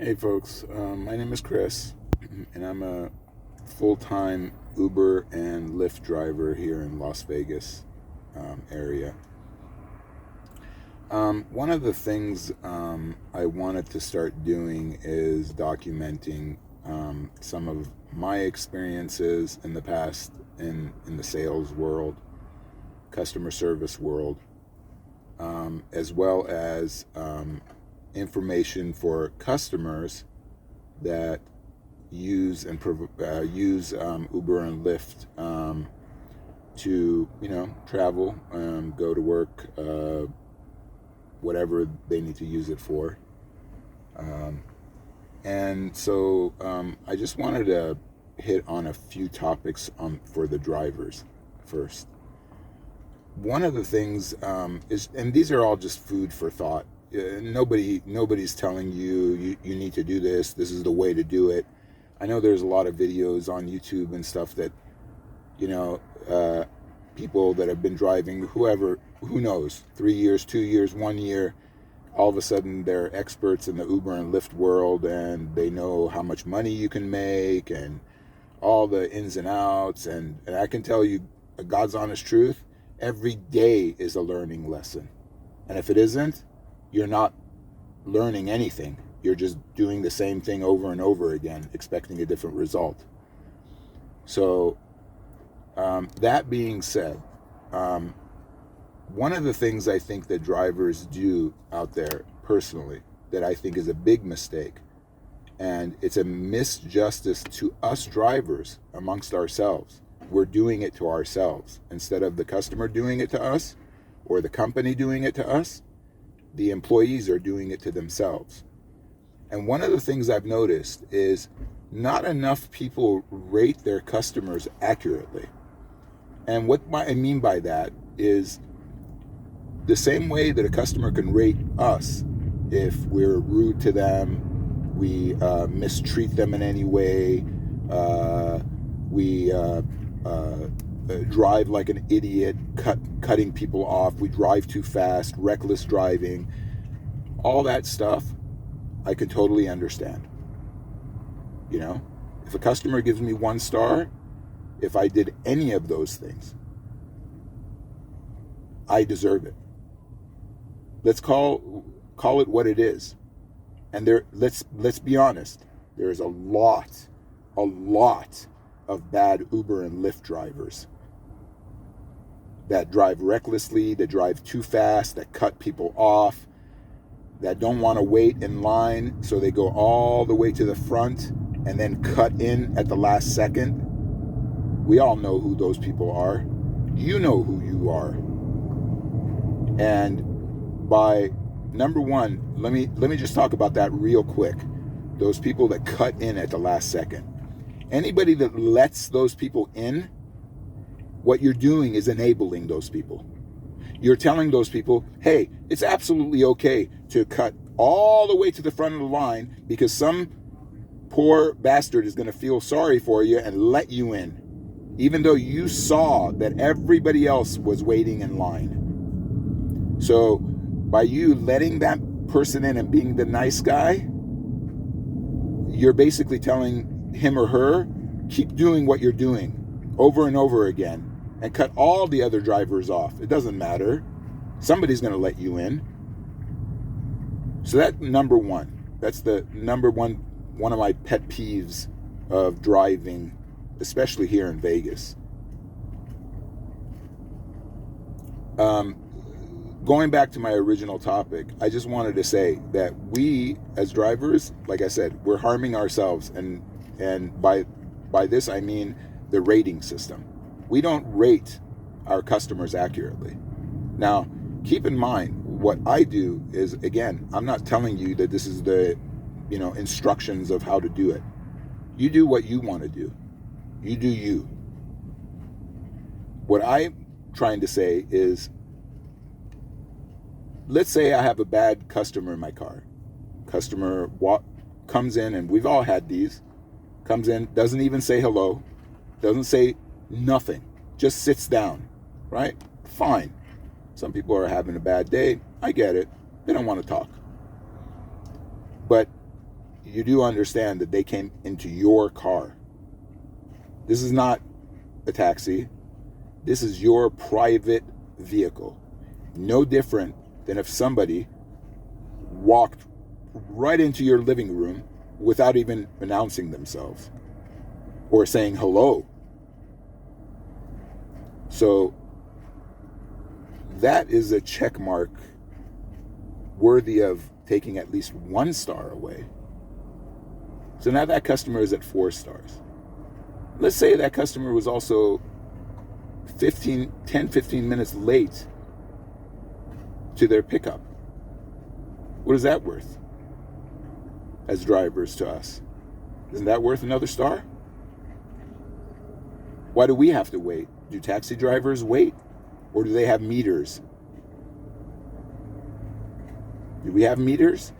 Hey folks, my name is Chris, and I'm a full-time Uber and Lyft driver here in Las Vegas area. One of the things I wanted to start doing is documenting some of my experiences in the past in the sales world, customer service world, as well as information for customers that use Uber and Lyft to travel, go to work, whatever they need to use it for. And so I just wanted to hit on a few topics for the drivers first. One of the things is, and these are all just food for thought. Nobody's telling you need to do this. This is the way to do it. I know there's a lot of videos on YouTube and stuff that, people that have been driving, who knows, 3 years, 2 years, 1 year, all of a sudden they're experts in the Uber and Lyft world, and they know how much money you can make and all the ins and outs. And I can tell you, God's honest truth, every day is a learning lesson. And if it isn't, you're not learning anything. You're just doing the same thing over and over again, expecting a different result. So that being said, one of the things I think that drivers do out there personally that I think is a big mistake, and it's a misjustice to us drivers amongst ourselves. We're doing it to ourselves instead of the customer doing it to us or the company doing it to us. The employees are doing it to themselves. And one of the things I've noticed is not enough people rate their customers accurately. And what I mean by that is the same way that a customer can rate us if we're rude to them, we mistreat them in any way, we drive like an idiot, cutting people off, we drive too fast, reckless driving, all that stuff, I can totally understand. If a customer gives me 1 star, if I did any of those things, I deserve it. Let's call it what it is. And let's be honest, there is a lot of bad Uber and Lyft drivers that drive recklessly, that drive too fast, that cut people off, that don't want to wait in line, so they go all the way to the front and then cut in at the last second. We all know who those people are. You know who you are. And by number one, let me just talk about that real quick. Those people that cut in at the last second. Anybody that lets those people in, what you're doing is enabling those people. You're telling those people, hey, it's absolutely okay to cut all the way to the front of the line because some poor bastard is going to feel sorry for you and let you in, even though you saw that everybody else was waiting in line. So by you letting that person in and being the nice guy, you're basically telling him or her, keep doing what you're doing over and over again and cut all the other drivers off. It doesn't matter. Somebody's going to let you in. So that's number one. That's the number one of my pet peeves of driving, especially here in Vegas. Going back to my original topic, I just wanted to say that we as drivers, like I said, we're harming ourselves, and by this I mean the rating system. We don't rate our customers accurately. Now, keep in mind, what I do is, again, I'm not telling you that this is the instructions of how to do it. You do what you want to do. You do you. What I'm trying to say is, let's say I have a bad customer in my car. Customer comes in, and we've all had these, comes in, doesn't even say hello, doesn't say nothing, just sits down, right? Fine. Some people are having a bad day. I get it. They don't want to talk. But you do understand that they came into your car. This is not a taxi. This is your private vehicle. No different than if somebody walked right into your living room without even announcing themselves or saying hello. So that is a check mark worthy of taking at least 1 star away. So now that customer is at 4 stars. Let's say that customer was also 10, 15 minutes late to their pickup. What is that worth as drivers to us? Isn't that worth another star? Why do we have to wait? Do taxi drivers wait? Or do they have meters? Do we have meters?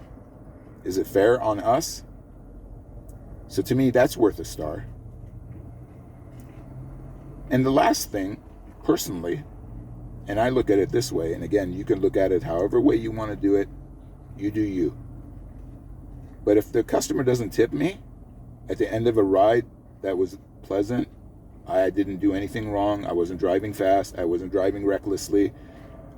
Is it fair on us? So to me, that's worth a star. And the last thing, personally, and I look at it this way, and again, you can look at it however way you want to do it, you do you. But if the customer doesn't tip me at the end of a ride that was pleasant, I didn't do anything wrong, I wasn't driving fast, I wasn't driving recklessly,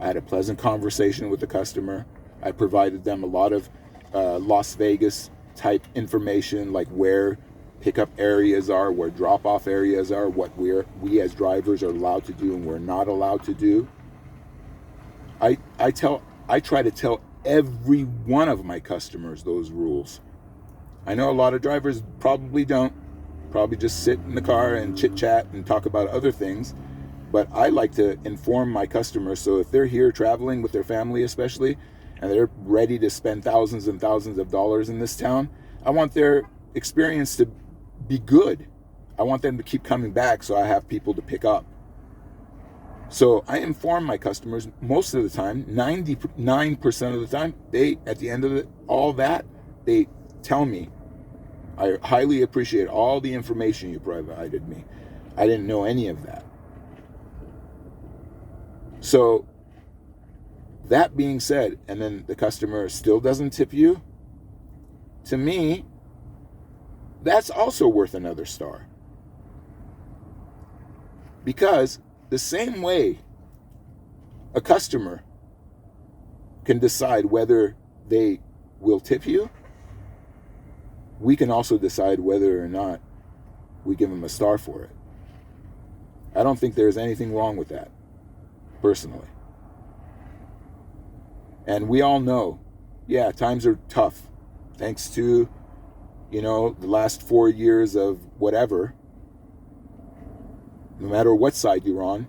I had a pleasant conversation with the customer, I provided them a lot of Las Vegas type information, like where pickup areas are, where drop-off areas are, what we as drivers are allowed to do and we're not allowed to do. I try to tell every one of my customers those rules. I know a lot of drivers probably don't, probably just sit in the car and chit-chat and talk about other things, but I like to inform my customers, so if they're here traveling with their family especially, and they're ready to spend thousands and thousands of dollars in this town, I want their experience to be good. I want them to keep coming back, so I have people to pick up. So I inform my customers most of the time, 99% of the time, they, at the end of all that, they tell me, I highly appreciate all the information you provided me. I didn't know any of that. So that being said, and then the customer still doesn't tip you, to me, that's also worth another star. Because the same way a customer can decide whether they will tip you, we can also decide whether or not we give them a star for it. I don't think there's anything wrong with that, personally. And we all know, yeah, times are tough. Thanks to, the last 4 years of whatever, no matter what side you're on,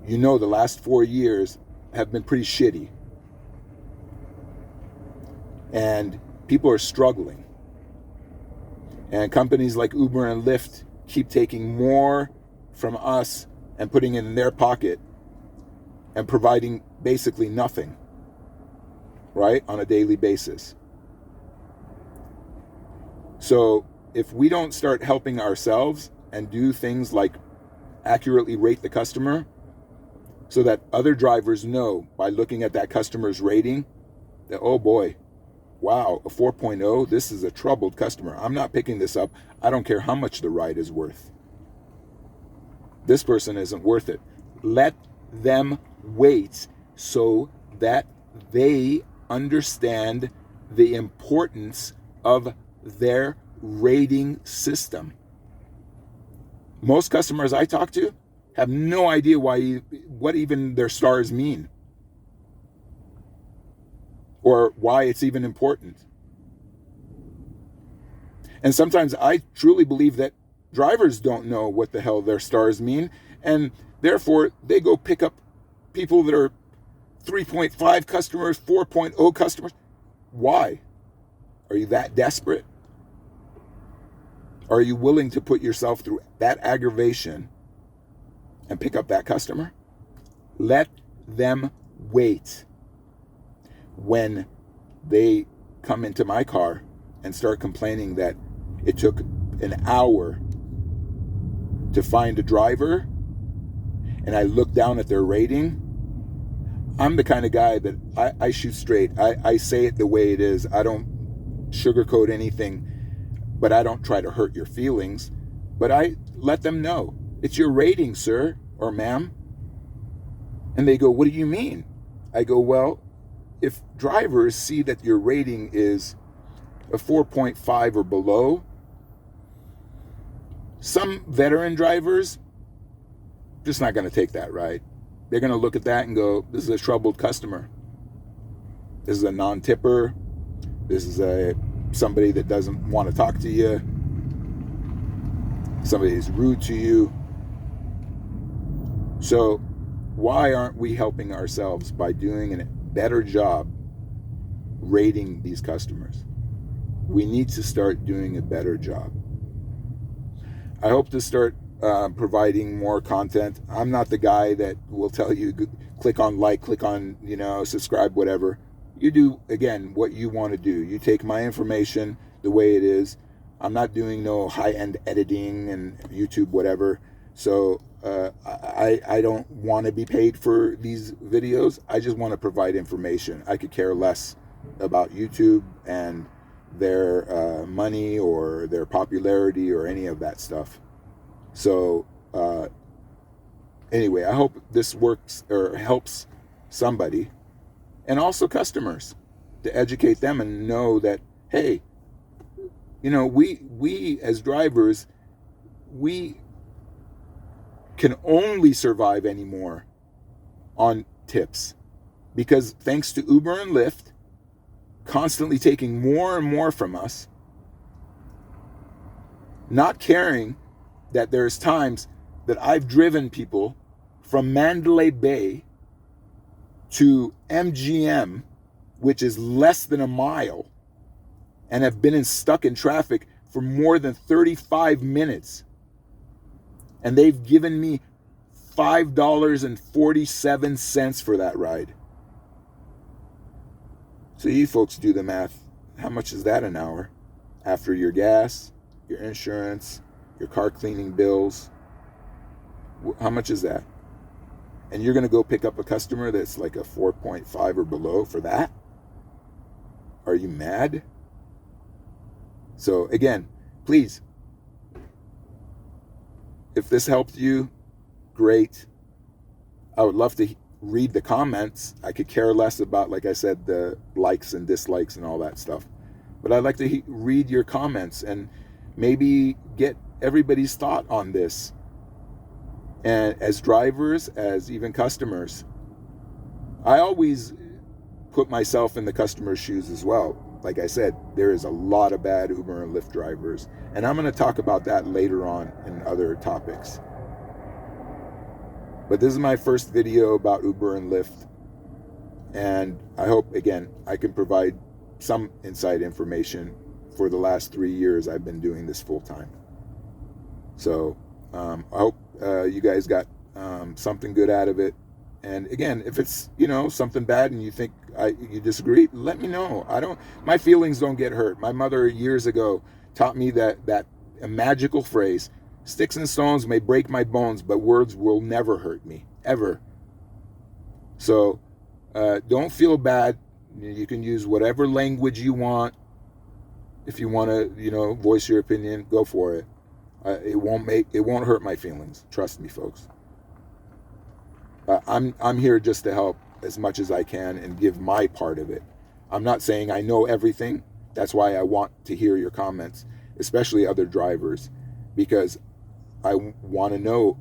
the last 4 years have been pretty shitty. And people are struggling. And companies like Uber and Lyft keep taking more from us and putting it in their pocket and providing basically nothing, right, on a daily basis. So if we don't start helping ourselves and do things like accurately rate the customer so that other drivers know by looking at that customer's rating that, oh boy, wow, a 4.0, this is a troubled customer. I'm not picking this up. I don't care how much the ride is worth. This person isn't worth it. Let them wait so that they understand the importance of their rating system. Most customers I talk to have no idea what even their stars mean or why it's even important. And sometimes I truly believe that drivers don't know what the hell their stars mean, and therefore they go pick up people that are 3.5 customers, 4.0 customers. Why? Are you that desperate? Are you willing to put yourself through that aggravation and pick up that customer? Let them wait. When they come into my car and start complaining that it took an hour to find a driver, and I look down at their rating, I'm the kind of guy that I shoot straight. I say it the way it is. I don't sugarcoat anything, but I don't try to hurt your feelings. But I let them know, it's your rating, sir or ma'am. And they go, what do you mean? I go, well, if drivers see that your rating is a 4.5 or below, some veteran drivers just not going to take that ride. They're going to look at that and go, this is a troubled customer. This is a non-tipper. This is somebody that doesn't want to talk to you. Somebody is rude to you. So why aren't we helping ourselves by doing a better job rating these customers? We need to start doing a better job. I hope to start providing more content. I'm not the guy that will tell you, click on like, click on, subscribe, whatever. You do, again, what you want to do. You take my information the way it is. I'm not doing no high-end editing and YouTube, whatever. So I don't want to be paid for these videos. I just want to provide information. I could care less about YouTube and their money or their popularity or any of that stuff. So anyway, I hope this works or helps somebody, and also customers, to educate them and know that, hey, we as drivers, we can only survive anymore on tips, because thanks to Uber and Lyft constantly taking more and more from us, not caring that there's times that I've driven people from Mandalay Bay to MGM, which is less than a mile, and have been stuck in traffic for more than 35 minutes. And they've given me $5.47 for that ride. So you folks do the math. How much is that an hour? After your gas, your insurance, your car cleaning bills, how much is that? And you're going to go pick up a customer that's like a 4.5 or below for that? Are you mad? So again, please, if this helped you, great. I would love to read the comments. I could care less about, like I said, the likes and dislikes and all that stuff. But I'd like to read your comments and maybe get everybody's thought on this. And as drivers, as even customers, I always put myself in the customer's shoes as well. Like I said, there is a lot of bad Uber and Lyft drivers. And I'm going to talk about that later on in other topics. But this is my first video about Uber and Lyft. And I hope, again, I can provide some inside information. For the last 3 years, I've been doing this full time. So I hope you guys got something good out of it. And again, if it's, something bad and you think you disagree, let me know. My feelings don't get hurt. My mother years ago taught me that a magical phrase, sticks and stones may break my bones, but words will never hurt me, ever. So don't feel bad. You can use whatever language you want. If you want to, voice your opinion, go for it. It won't hurt my feelings. Trust me, folks. I'm here just to help as much as I can and give my part of it. I'm not saying I know everything. That's why I want to hear your comments, especially other drivers, because I want to know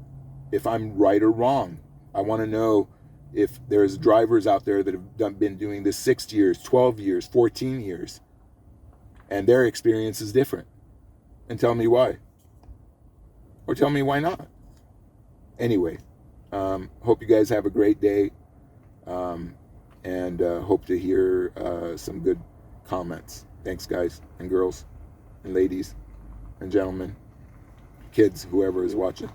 if I'm right or wrong. I want to know if there's drivers out there that have been doing this 6 years, 12 years, 14 years, and their experience is different. And tell me why. Or tell me why not. Anyway, hope you guys have a great day, and hope to hear some good comments. Thanks, guys and girls and ladies and gentlemen, kids, whoever is watching.